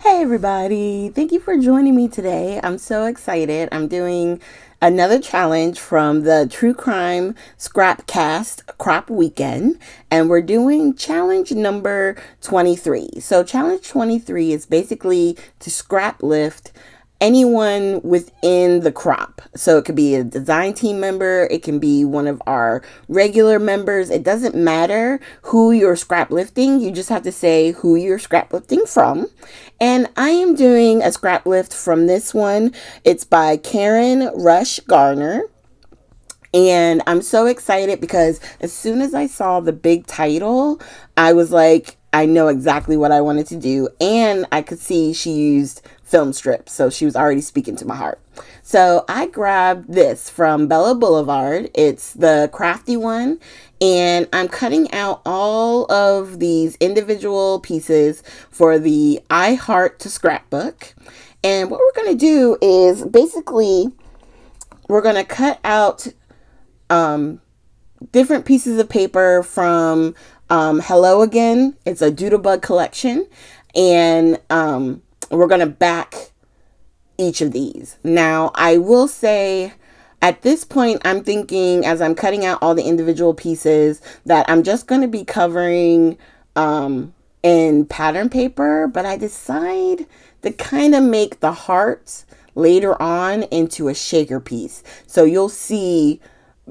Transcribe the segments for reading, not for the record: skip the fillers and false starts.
Hey everybody, thank you for joining me today. I'm so excited. I'm doing another challenge from the True Crime Scrapcast Crop Weekend, and we're doing challenge number 23. So, challenge 23 is basically to scrap lift anyone within the crop. So it could be a design team member, it can be one of our regular members. It doesn't matter who you're scrap lifting, you just have to say who you're scrap lifting from. And I am doing a scrap lift from this one. It's by Karen Rush Garner. And I'm so excited because as soon as I saw the big title, I was like, I know exactly what I wanted to do. And I could see she used film strips. So she was already speaking to my heart. So I grabbed this from Bella Boulevard. It's the crafty one. And I'm cutting out all of these individual pieces for the I Heart to scrapbook. And what we're going to do is basically we're going to cut out um, different pieces of paper from Hello Again. It's a Doodlebug collection. And we're going to back each of these. Now, I will say at this point, I'm thinking as I'm cutting out all the individual pieces that I'm just going to be covering in pattern paper, but I decide to kind of make the hearts later on into a shaker piece. So you'll see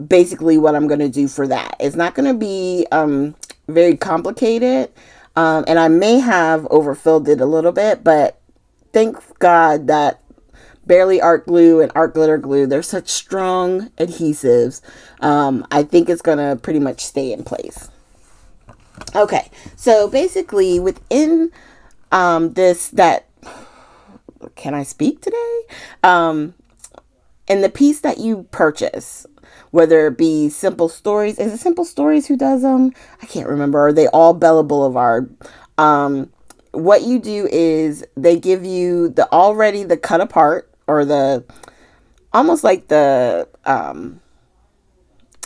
basically what I'm going to do for that. It's not going to be very complicated. And I may have overfilled it a little bit, but thank God that Barely Art Glue and Art Glitter Glue, they're such strong adhesives. I think it's going to pretty much stay in place. Okay, so basically within this, that, can I speak today? In the piece that you purchase, whether it be Simple Stories, is it Simple Stories who does them? I can't remember. Are they all Bella Boulevard? What you do is they give you the cut apart, or the almost like the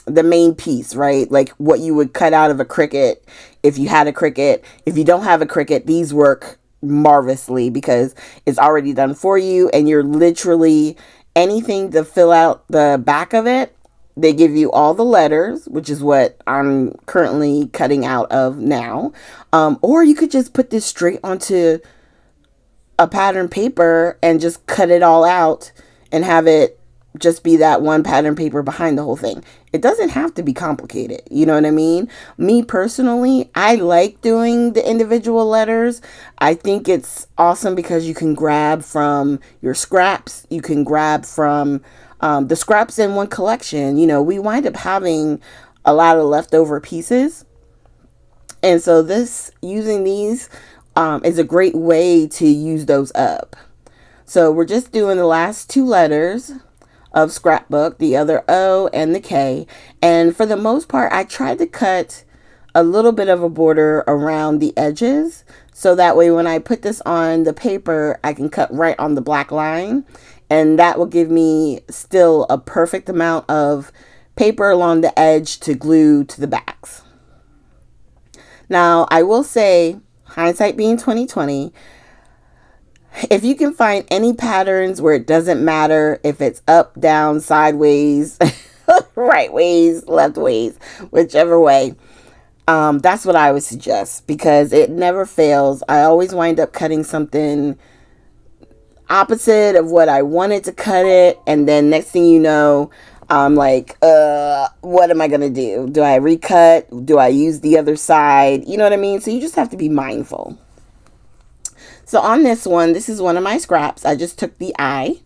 main piece, right? Like what you would cut out of a Cricut if you had a Cricut. If you don't have a Cricut, these work marvelously because it's already done for you, and you're literally anything to fill out the back of it. They give you all the letters, which is what I'm currently cutting out of now. Or you could just put this straight onto a pattern paper and just cut it all out and have it just be that one pattern paper behind the whole thing. It doesn't have to be complicated. You know what I mean? Me personally, I like doing the individual letters. I think it's awesome because you can grab from your scraps. You can grab from the scraps in one collection. You know, we wind up having a lot of leftover pieces. And so using these is a great way to use those up. So we're just doing the last two letters of scrapbook, the other O and the K. And for the most part, I tried to cut a little bit of a border around the edges. So that way when I put this on the paper, I can cut right on the black line. And that will give me still a perfect amount of paper along the edge to glue to the backs. Now, I will say, hindsight being 2020, if you can find any patterns where it doesn't matter if it's up, down, sideways, right ways, left ways, whichever way, that's what I would suggest because it never fails. I always wind up cutting something opposite of what I wanted to cut it, and then next thing you know, I'm like, what am I gonna do? Do I recut? Do I use the other side? You know what I mean? So you just have to be mindful. So on this one, this is one of my scraps. I just took the eye.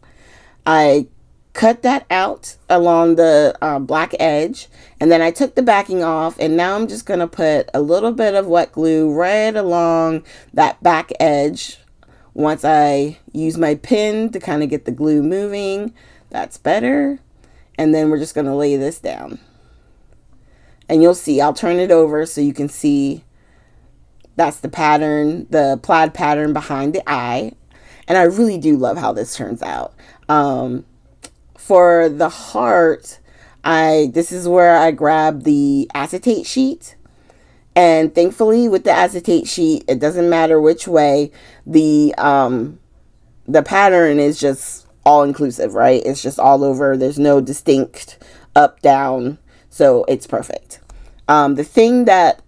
I cut that out along the black edge, and then I took the backing off, and now I'm just gonna put a little bit of wet glue right along that back edge. Once I use my pin to kind of get the glue moving, that's better. And then we're just going to lay this down. And you'll see, I'll turn it over so you can see that's the pattern, the plaid pattern behind the eye. And I really do love how this turns out. For the heart, this is where I grab the acetate sheet And thankfully with the acetate sheet, it doesn't matter which way the pattern is just all inclusive, right? It's just all over. There's no distinct up, down. So it's perfect. The thing that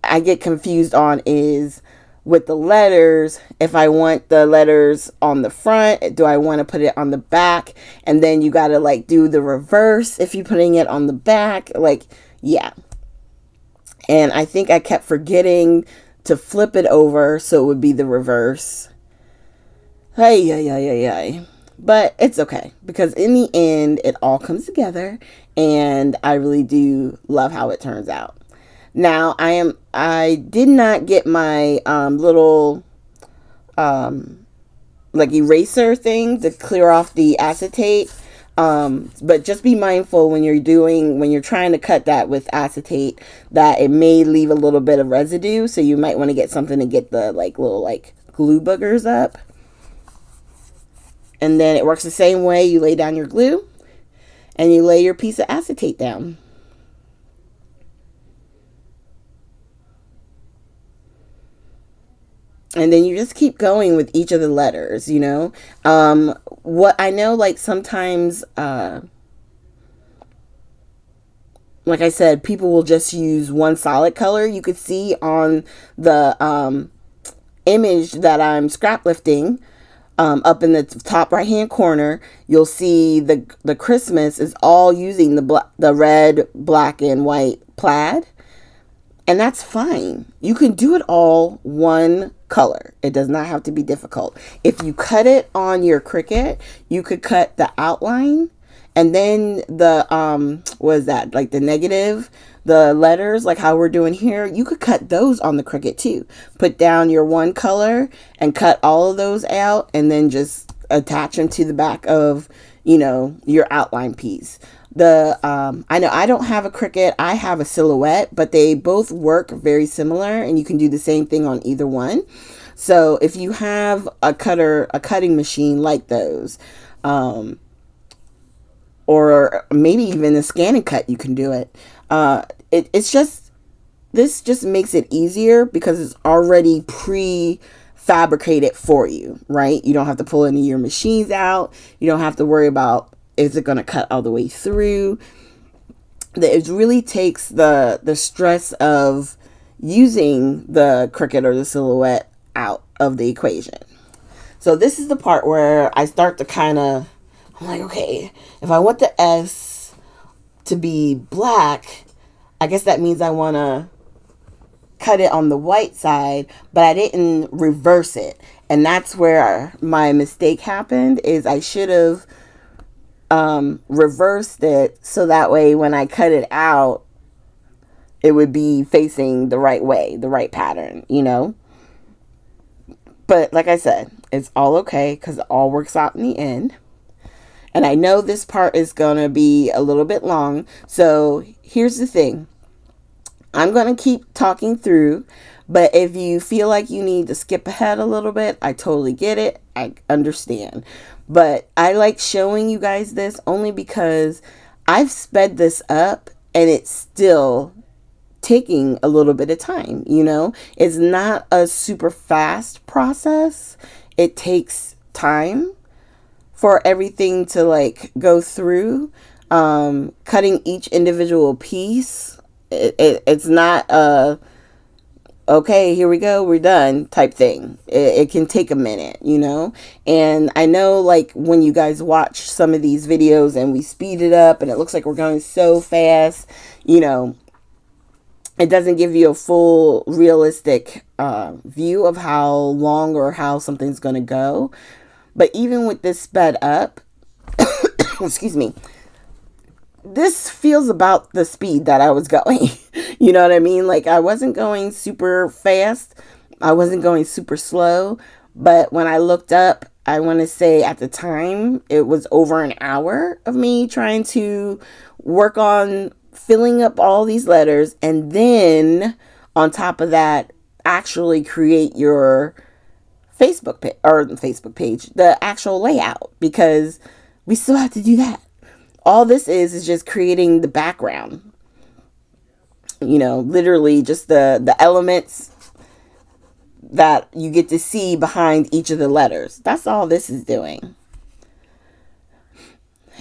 I get confused on is with the letters, if I want the letters on the front, do I want to put it on the back? And then you got to like do the reverse if you're putting it on the back. Like, yeah. And I think I kept forgetting to flip it over so it would be the reverse. Hey. But it's okay because in the end, it all comes together and I really do love how it turns out. Now I did not get my little like eraser thing to clear off the acetate. But just be mindful when you're trying to cut that with acetate that it may leave a little bit of residue. So you might want to get something to get the like little like glue boogers up. And then it works the same way. You lay down your glue and you lay your piece of acetate down. And then you just keep going with each of the letters, you know. What I know, like sometimes, like I said, people will just use one solid color. You could see on the image that I'm scrap lifting, up in the top right hand corner, you'll see the Christmas is all using the red, black, and white plaid. And that's fine. You can do it all one color. It does not have to be difficult. If you cut it on your Cricut, you could cut the outline and then the, what is that? Like the negative, the letters, like how we're doing here, you could cut those on the Cricut too. Put down your one color and cut all of those out and then just attach them to the back of, you know, your outline piece. I know I don't have a Cricut, I have a Silhouette, but they both work very similar and you can do the same thing on either one. So if you have a cutting machine like those, or maybe even a scan and cut, you can do it. This just makes it easier because it's already pre-fabricated for you, right? You don't have to pull any of your machines out. You don't have to worry about, is it going to cut all the way through? It really takes the stress of using the Cricut or the Silhouette out of the equation. So this is the part where I start to I'm like, okay, if I want the S to be black, I guess that means I want to cut it on the white side, but I didn't reverse it. And that's where my mistake happened, is I should have reversed it so that way when I cut it out, it would be facing the right way, the right pattern, you know. But like I said, it's all okay because it all works out in the end. And I know this part is going to be a little bit long. So here's the thing. I'm going to keep talking through. But if you feel like you need to skip ahead a little bit, I totally get it. I understand. But I like showing you guys this only because I've sped this up and it's still taking a little bit of time, you know? It's not a super fast process. It takes time for everything to like go through. Cutting each individual piece, it's not a okay, here we go, we're done type thing. It can take a minute, you know? And I know like when you guys watch some of these videos and we speed it up and it looks like we're going so fast, you know, it doesn't give you a full realistic view of how long or how something's going to go. But even with this sped up, excuse me, this feels about the speed that I was going. You know what I mean? Like I wasn't going super fast. I wasn't going super slow. But when I looked up, I want to say at the time, it was over an hour of me trying to work on filling up all these letters. And then on top of that, actually create your Facebook page, the actual layout, because we still have to do that. All this is just creating the background. literally just the elements that you get to see behind each of the letters. That's all this is doing.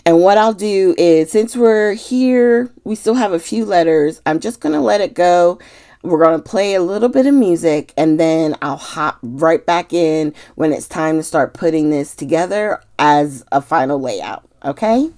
And what I'll do is, since we're here, we still have a few letters. I'm just going to let it go. We're going to play a little bit of music, and then I'll hop right back in when it's time to start putting this together as a final layout. Okay?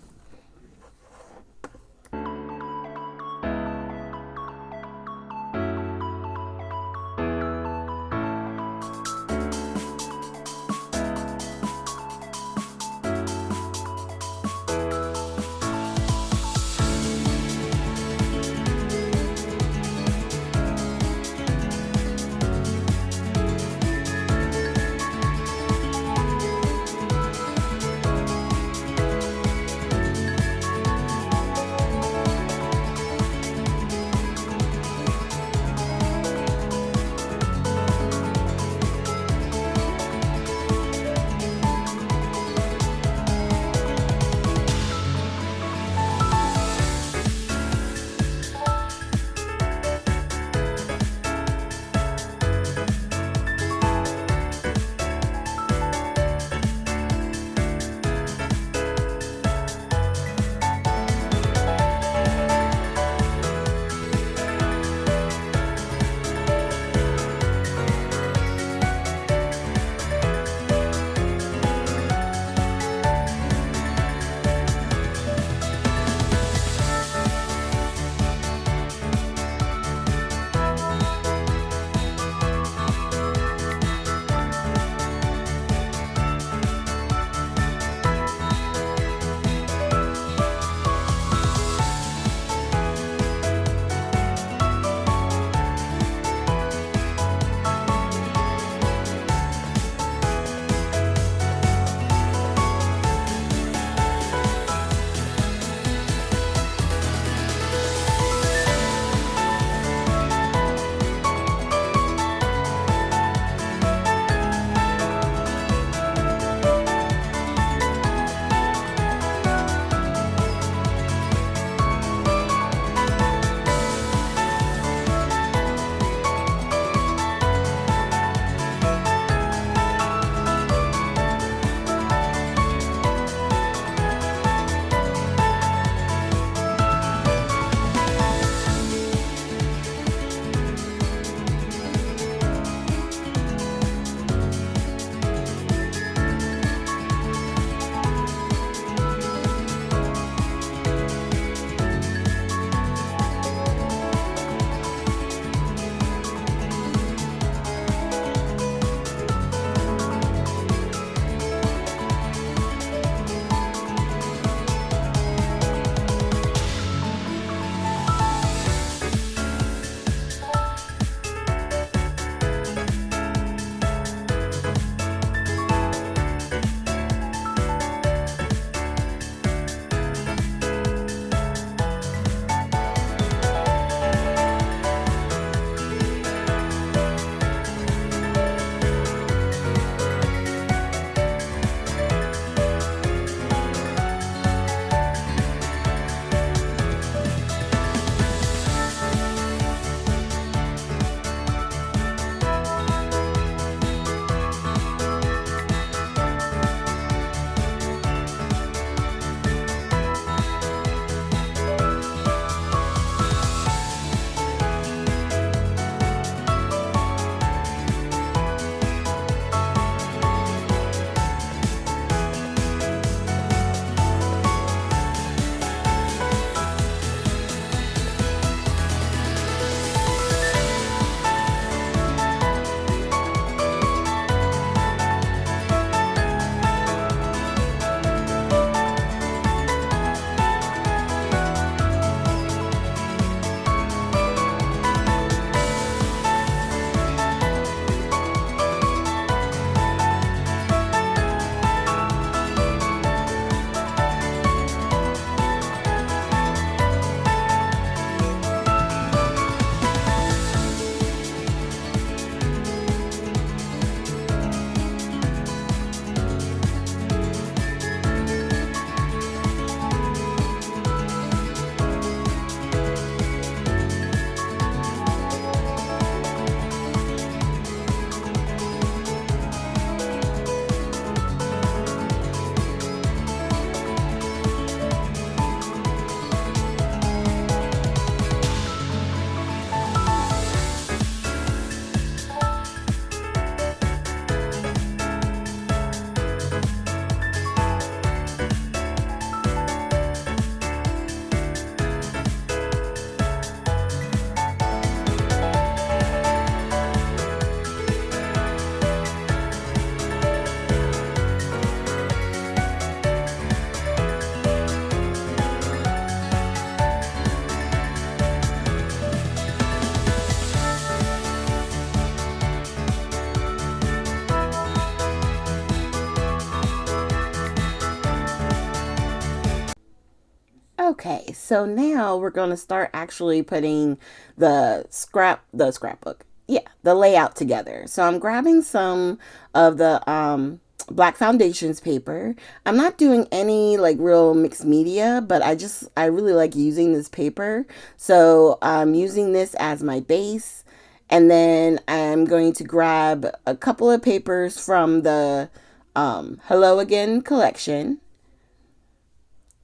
Okay, so now we're going to start actually putting the scrapbook. Yeah, the layout together. So I'm grabbing some of the black foundations paper. I'm not doing any like real mixed media, but I really like using this paper. So I'm using this as my base. And then I'm going to grab a couple of papers from the Hello Again collection,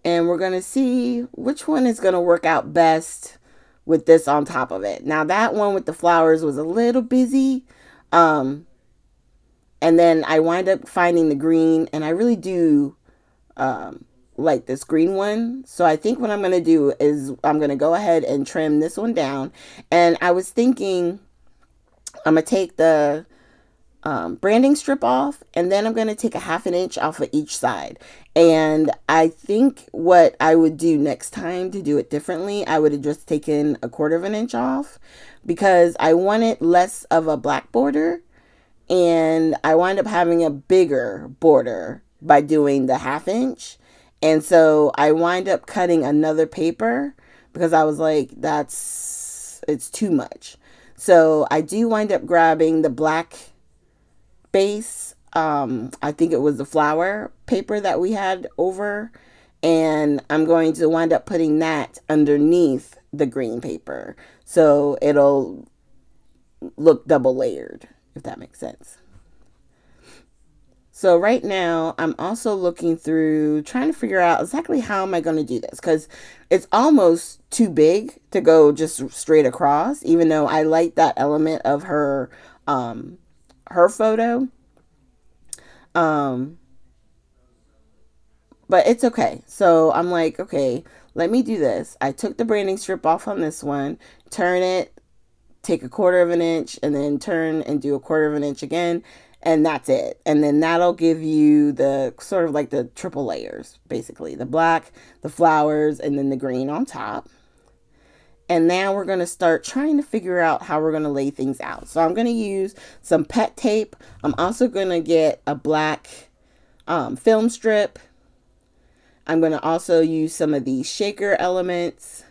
and we're going to see which one is going to work out best with this on top of it. Now that one with the flowers was a little busy. Um, and then I wind up finding the green, and I really do like this green one. So I think what I'm going to do is I'm going to go ahead and trim this one down. And I was thinking I'm going to take the branding strip off, and then I'm going to take a 1/2 inch off of each side. And I think what I would do next time to do it differently, I would have just taken a 1/4 inch off, because I wanted less of a black border, and I wind up having a bigger border by doing the 1/2 inch. And so I wind up cutting another paper because I was like, it's too much. So I do wind up grabbing the black base. I think it was the flower paper that we had over, and I'm going to wind up putting that underneath the green paper, so it'll look double layered, if that makes sense. So right now I'm also looking through trying to figure out exactly how am I going to do this, because it's almost too big to go just straight across, even though I like that element of her photo. Um, but it's okay. So I'm like, okay, let me do this. I took the branding strip off on this one, turn it, take a 1/4 inch, and then turn and do a 1/4 inch again. And that's it. And then that'll give you the sort of like the triple layers, basically the black, the flowers, and then the green on top. And now we're going to start trying to figure out how we're going to lay things out. So I'm going to use some pet tape. I'm also going to get a black film strip. I'm going to also use some of these shaker elements,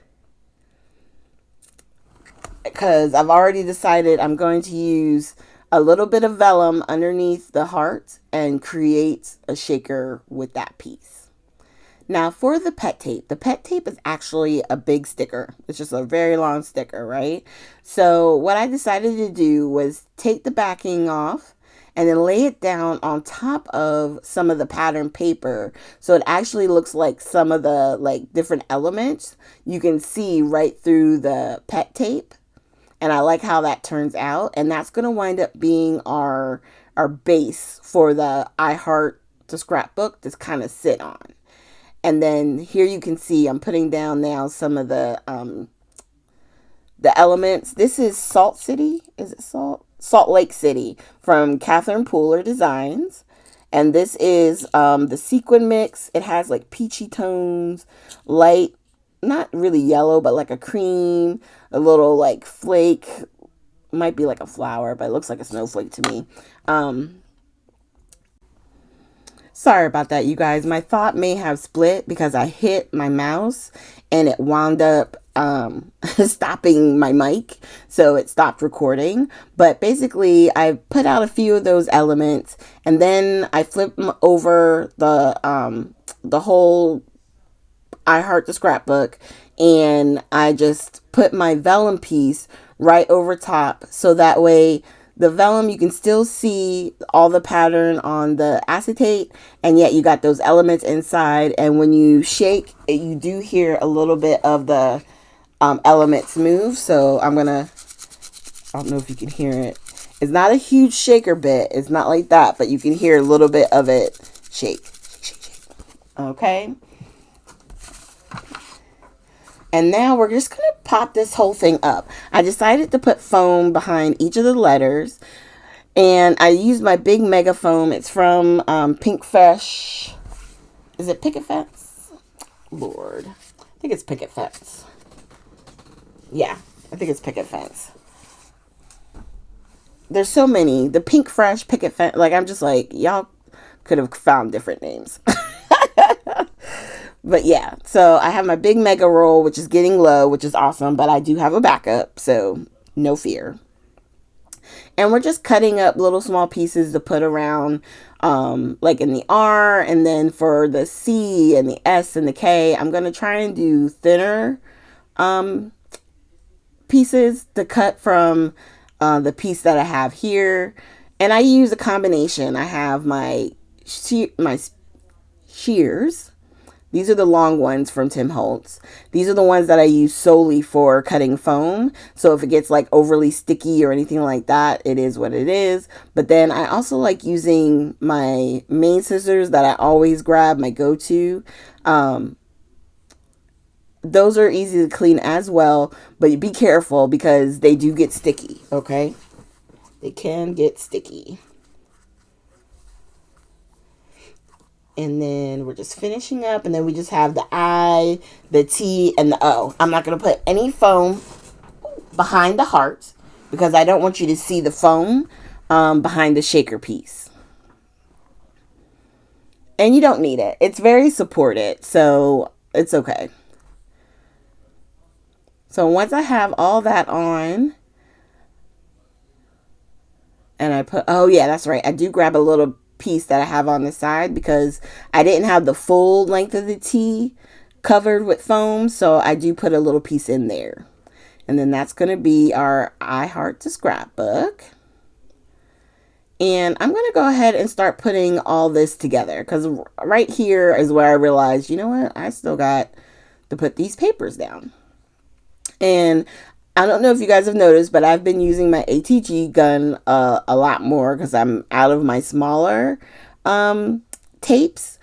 because I've already decided I'm going to use a little bit of vellum underneath the heart and create a shaker with that piece. Now for the pet tape is actually a big sticker. It's just a very long sticker, right? So what I decided to do was take the backing off and then lay it down on top of some of the pattern paper, so it actually looks like some of the like different elements you can see right through the pet tape. And I like how that turns out, and that's going to wind up being our base for the I Heart to Scrapbook to kind of sit on. And then here you can see I'm putting down now some of the elements. This is Salt City. Is it Salt Lake City from Catherine Pooler Designs. And this is the sequin mix. It has like peachy tones, light, not really yellow, but like a cream, a little like flake. Might be like a flower, but it looks like a snowflake to me. Sorry about that, you guys. My thought may have split because I hit my mouse and it wound up stopping my mic. So it stopped recording. But basically, I put out a few of those elements, and then I flip them over the whole I Heart the Scrapbook, and I just put my vellum piece right over top, so that way the vellum, you can still see all the pattern on the acetate, and yet you got those elements inside. And when you shake, you do hear a little bit of the elements move. So I don't know if you can hear it. It's not a huge shaker bit. It's not like that, but you can hear a little bit of it shake. Okay. And now we're just going to pop this whole thing up. I decided to put foam behind each of the letters. And I used my big mega foam. It's from Pink Fresh. Is it Picket Fence? Lord. I think it's Picket Fence. Yeah, I think it's Picket Fence. There's so many. The Pink Fresh, Picket Fence. Like, I'm just like, y'all could have found different names. But yeah, so I have my big mega roll, which is getting low, which is awesome, but I do have a backup, so no fear. And we're just cutting up little small pieces to put around, like in the R, and then for the C and the S and the K, I'm going to try and do thinner um, pieces to cut from the piece that I have here. And I use a combination. I have my shears. These are the long ones from Tim Holtz. These are the ones that I use solely for cutting foam. So if it gets like overly sticky or anything like that, it is what it is. But then I also like using my main scissors that I always grab, my go-to. Those are easy to clean as well, but be careful because they do get sticky, okay? They can get sticky. And then we're just finishing up, and then we just have the I, the T, and the O. I'm not going to put any foam behind the heart because I don't want you to see the foam behind the shaker piece. And you don't need it. It's very supported, so it's okay. So once I have all that on, and I put, oh yeah, that's right. I do grab a little piece that I have on the side because I didn't have the full length of the T covered with foam, so I do put a little piece in there. And then that's going to be our I Heart to Scrapbook. And I'm going to go ahead and start putting all this together because right here is where I realized, you know what, I still got to put these papers down. And I don't know if you guys have noticed, but I've been using my ATG gun a lot more because I'm out of my smaller tapes.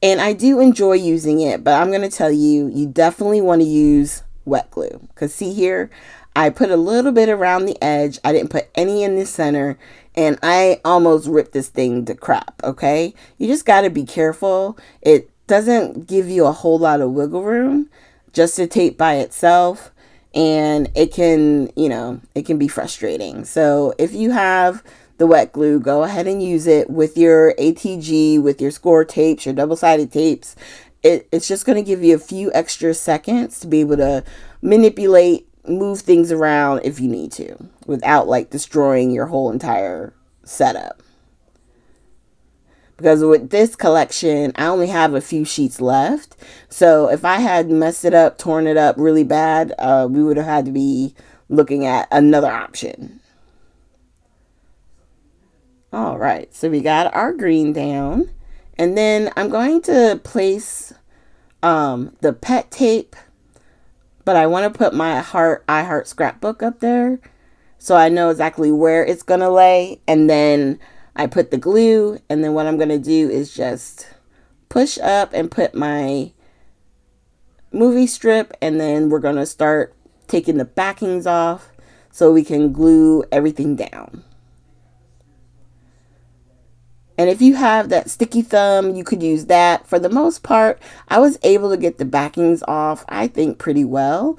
And I do enjoy using it, but I'm going to tell you, you definitely want to use wet glue. Because see here, I put a little bit around the edge. I didn't put any in the center. And I almost ripped this thing to crap, okay? You just got to be careful. It doesn't give you a whole lot of wiggle room just to tape by itself. And it can, it can be frustrating. So if you have the wet glue, go ahead and use it with your ATG, with your score tapes, your double-sided tapes. It's just going to give you a few extra seconds to be able to manipulate, move things around if you need to, without like destroying your whole entire setup. Because with this collection, I only have a few sheets left. So if I had messed it up, torn it up really bad, we would have had to be looking at another option. All right, so we got our green down. And then I'm going to place the pet tape, but I want to put my I Heart Scrapbook up there so I know exactly where it's going to lay. And then I put the glue, and then what I'm going to do is just push up and put my movie strip, and then we're going to start taking the backings off so we can glue everything down. And if you have that sticky thumb, you could use that. For the most part, I was able to get the backings off, I think, pretty well.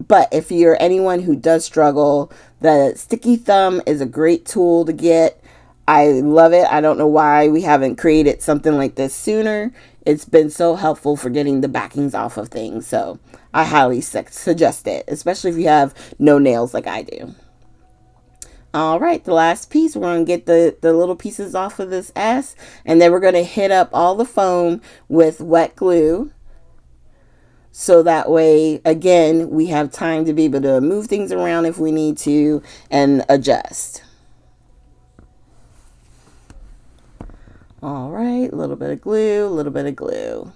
But if you're anyone who does struggle, the sticky thumb is a great tool to get. I love it. I don't know why we haven't created something like this sooner. It's been so helpful for getting the backings off of things. So I highly suggest it, especially if you have no nails like I do. All right, the last piece, we're going to get the little pieces off of this S, and then we're going to hit up all the foam with wet glue. So that way, again, we have time to be able to move things around if we need to and adjust. All right, a little bit of glue, a little bit of glue.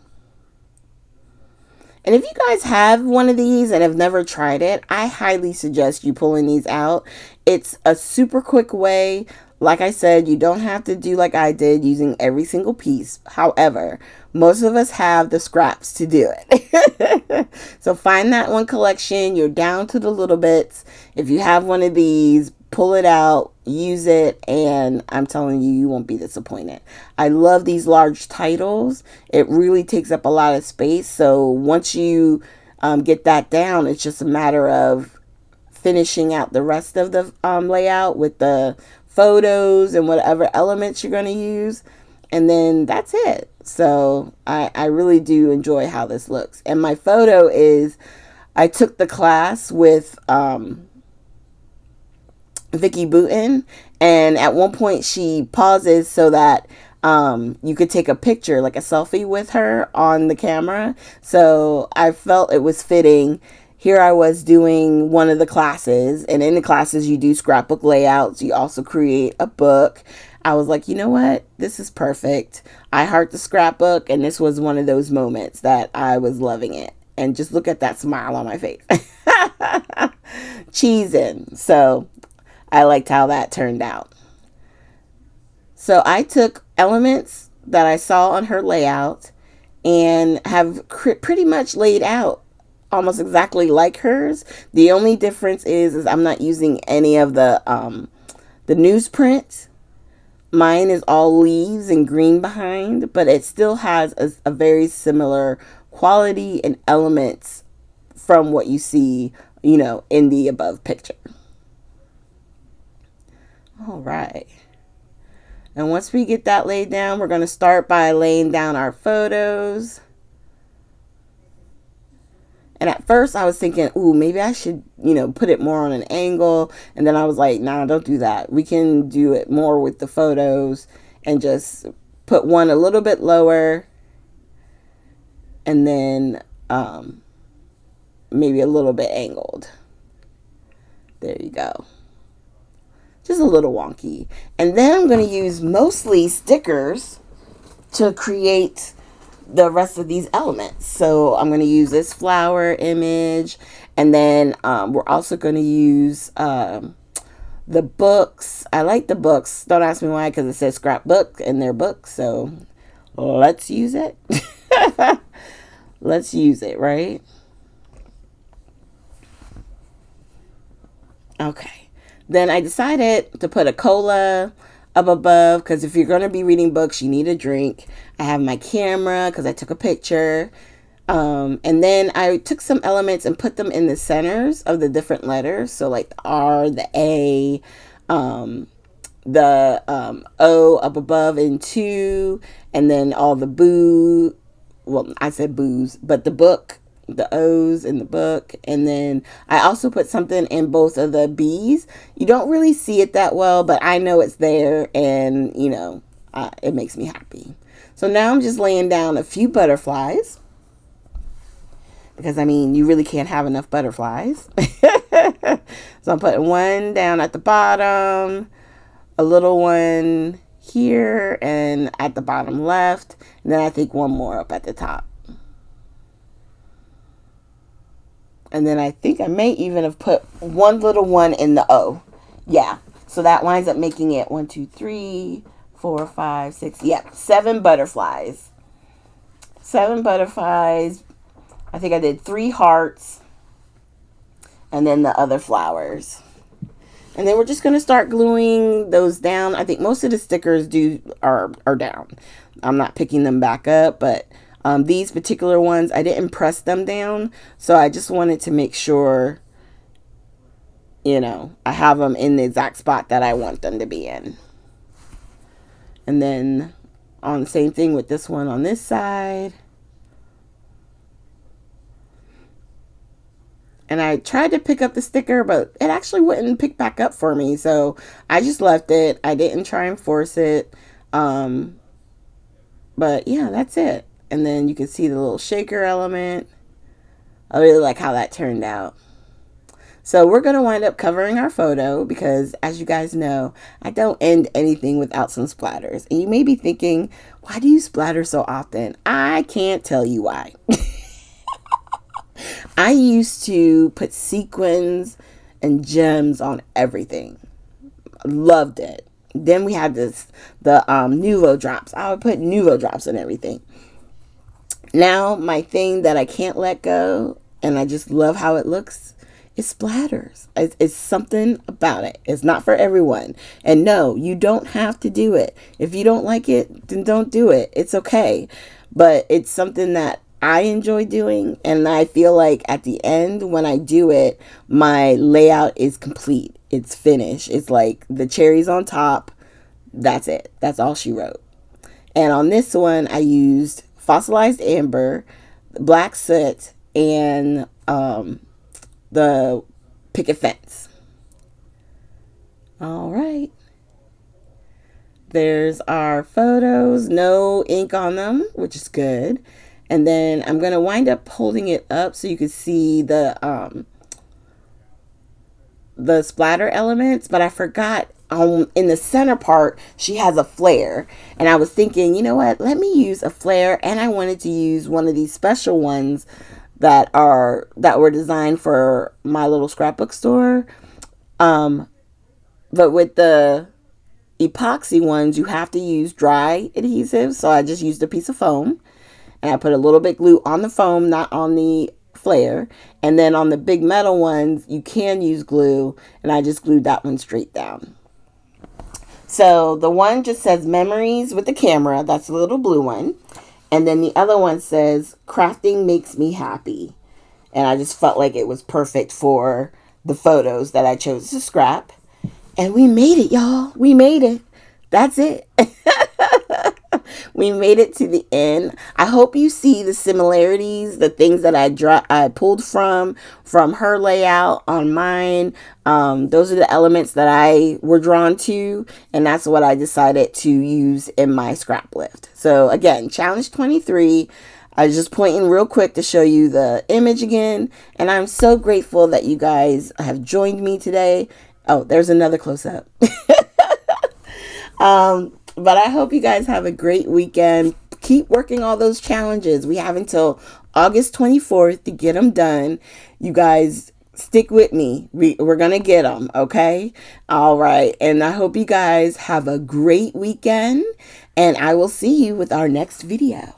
And if you guys have one of these and have never tried it, I highly suggest you pulling these out. It's a super quick way. Like I said, you don't have to do like I did using every single piece. However, most of us have the scraps to do it. So find that one collection. You're down to the little bits. If you have one of these, pull it out, use it, and I'm telling you, you won't be disappointed. I love these large titles. It really takes up a lot of space. So once you get that down, it's just a matter of finishing out the rest of the layout with the photos and whatever elements you're going to use. And then that's it. So I really do enjoy how this looks. And my photo is, I took the class with Vicky Booten, and at one point she pauses so that you could take a picture, like a selfie with her on the camera. So I felt it was fitting. Here I was doing one of the classes, and in the classes you do scrapbook layouts. You also create a book. I was like, you know what? This is perfect. I heart the scrapbook, and this was one of those moments that I was loving it. And just look at that smile on my face. Cheesing. So I liked how that turned out. So I took elements that I saw on her layout and have pretty much laid out almost exactly like hers. The only difference is I'm not using any of the newsprint. Mine is all leaves and green behind, but it still has a very similar quality and elements from what you see, in the above picture. All right. And once we get that laid down, we're going to start by laying down our photos. And at first I was thinking, ooh, maybe I should, put it more on an angle. And then I was like, nah, don't do that. We can do it more with the photos and just put one a little bit lower. And then maybe a little bit angled. There you go. Just a little wonky. And then I'm going to use mostly stickers to create the rest of these elements. So I'm going to use this flower image, and then we're also going to use the books. I like the books. Don't ask me why, because it says scrapbook in their book. So let's use it. Let's use it, right? Okay. Then I decided to put a cola up above, because if you're going to be reading books, you need a drink. I have my camera because I took a picture. And then I took some elements and put them in the centers of the different letters. So like the R, the A, the O up above in 2, and then all the boo. Well, I said booze, but the book, the O's in the book. And then I also put something in both of the B's. You don't really see it that well, but I know it's there, and it makes me happy. So now I'm just laying down a few butterflies, because you really can't have enough butterflies. So I'm putting one down at the bottom, a little one here and at the bottom left, and then I think one more up at the top. And then I think I may even have put one little one in the O. Yeah. So that winds up making it 1, 2, 3, 4, 5, 6. Yep. 7 butterflies. 7 butterflies. I think I did 3 hearts. And then the other flowers. And then we're just going to start gluing those down. I think most of the stickers are down. I'm not picking them back up, but these particular ones, I didn't press them down. So I just wanted to make sure, I have them in the exact spot that I want them to be in. And then on the same thing with this one on this side. And I tried to pick up the sticker, but it actually wouldn't pick back up for me. So I just left it. I didn't try and force it. But yeah, that's it. And then you can see the little shaker element. I really like how that turned out. So we're going to wind up covering our photo because, as you guys know, I don't end anything without some splatters. And you may be thinking, why do you splatter so often? I can't tell you why. I used to put sequins and gems on everything. Loved it. Then we had the Nuvo drops. I would put Nuvo drops on everything. Now my thing that I can't let go, and I just love how it looks, is splatters. It's something about it. It's not for everyone. And no, you don't have to do it. If you don't like it, then don't do it. It's okay. But it's something that I enjoy doing, and I feel like at the end when I do it, my layout is complete. It's finished. It's like the cherries on top. That's it. That's all she wrote. And on this one, I used fossilized amber, black soot, and the picket fence. All right. There's our photos, no ink on them, which is good. And then I'm going to wind up holding it up so you can see the splatter elements, but I forgot in the center part, she has a flare. And I was thinking, you know what, let me use a flare. And I wanted to use one of these special ones that were designed for my little scrapbook store. But with the epoxy ones, you have to use dry adhesive. So I just used a piece of foam and I put a little bit glue on the foam, not on the flare. And then on the big metal ones, you can use glue, and I just glued that one straight down. So the one just says memories with the camera. That's the little blue one. And then the other one says crafting makes me happy. And I just felt like it was perfect for the photos that I chose to scrap. And we made it, y'all. We made it. That's it. We made it to the end. I hope you see the similarities, the things that I pulled from her layout on mine. Those are the elements that I were drawn to, and that's what I decided to use in my scrap lift. So again, challenge 23. I was just pointing real quick to show you the image again, and I'm so grateful that you guys have joined me today. Oh, there's another close-up. But I hope you guys have a great weekend. Keep working all those challenges. We have until August 24th to get them done. You guys stick with me. We're going to get them, okay? All right. And I hope you guys have a great weekend. And I will see you with our next video.